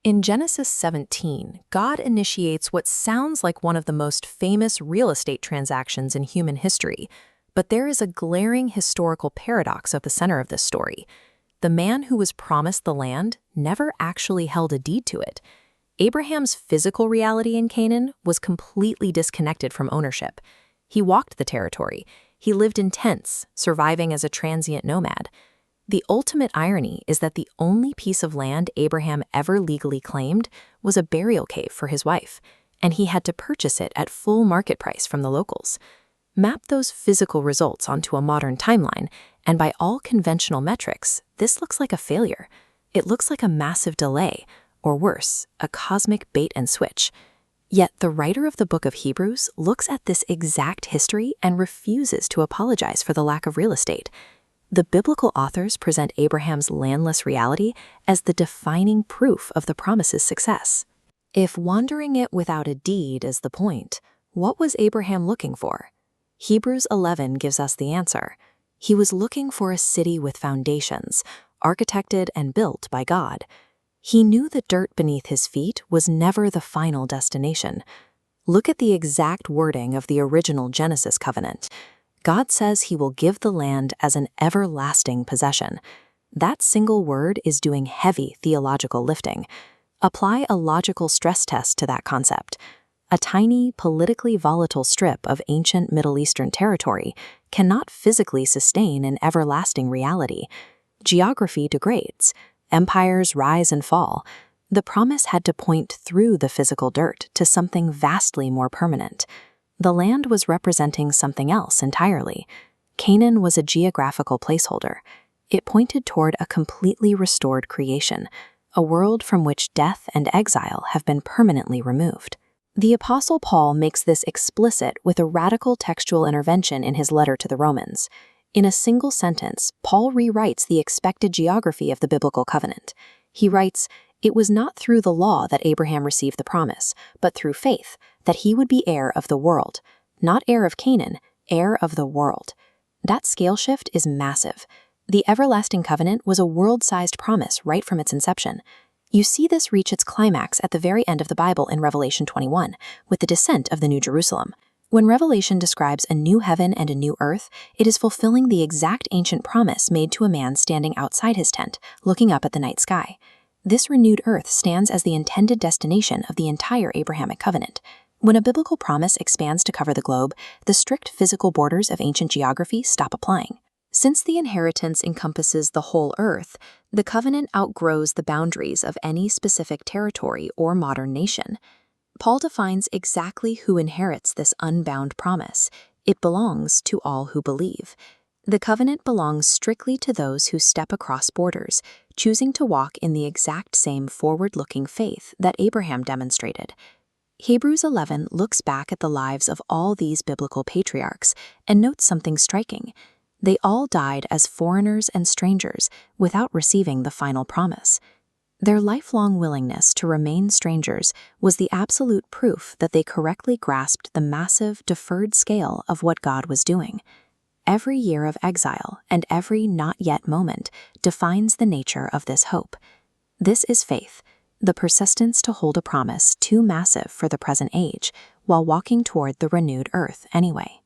In Genesis 17, God initiates what sounds like one of the most famous real estate transactions in human history, but there is a glaring historical paradox at the center of this story. The man who was promised the land never actually held a deed to it. Abraham's physical reality in Canaan was completely disconnected from ownership. He walked the territory. He lived in tents, surviving as a transient nomad. The ultimate irony is that the only piece of land Abraham ever legally claimed was a burial cave for his wife, and he had to purchase it at full market price from the locals. Map those physical results onto a modern timeline, and by all conventional metrics, this looks like a failure. It looks like a massive delay, or worse, a cosmic bait and switch. Yet the writer of the book of Hebrews looks at this exact history and refuses to apologize for the lack of real estate. The biblical authors present Abraham's landless reality as the defining proof of the promise's success. If wandering it without a deed is the point, what was Abraham looking for? Hebrews 11 gives us the answer. He was looking for a city with foundations, architected and built by God. He knew the dirt beneath his feet was never the final destination. Look at the exact wording of the original Genesis covenant. God says he will give the land as an everlasting possession. That single word is doing heavy theological lifting. Apply a logical stress test to that concept. A tiny, politically volatile strip of ancient Middle Eastern territory cannot physically sustain an everlasting reality. Geography degrades. Empires rise and fall. The promise had to point through the physical dirt to something vastly more permanent. The land was representing something else entirely. Canaan was a geographical placeholder. It pointed toward a completely restored creation, a world from which death and exile have been permanently removed. The Apostle Paul makes this explicit with a radical textual intervention in his letter to the Romans. In a single sentence, Paul rewrites the expected geography of the biblical covenant. He writes, "It was not through the law that Abraham received the promise, but through faith, that he would be heir of the world. Not heir of Canaan, heir of the world." That scale shift is massive. The everlasting covenant was a world-sized promise right from its inception. You see this reach its climax at the very end of the Bible in Revelation 21, with the descent of the New Jerusalem. When Revelation describes a new heaven and a new earth, it is fulfilling the exact ancient promise made to a man standing outside his tent, looking up at the night sky. This renewed earth stands as the intended destination of the entire Abrahamic covenant. When a biblical promise expands to cover the globe, the strict physical borders of ancient geography stop applying. Since the inheritance encompasses the whole earth, the covenant outgrows the boundaries of any specific territory or modern nation. Paul defines exactly who inherits this unbound promise. It belongs to all who believe. The covenant belongs strictly to those who step across borders, choosing to walk in the exact same forward-looking faith that Abraham demonstrated. Hebrews 11 looks back at the lives of all these biblical patriarchs and notes something striking. They all died as foreigners and strangers without receiving the final promise. Their lifelong willingness to remain strangers was the absolute proof that they correctly grasped the massive, deferred scale of what God was doing. Every year of exile and every not yet moment defines the nature of this hope. This is faith, the persistence to hold a promise too massive for the present age, while walking toward the renewed earth anyway.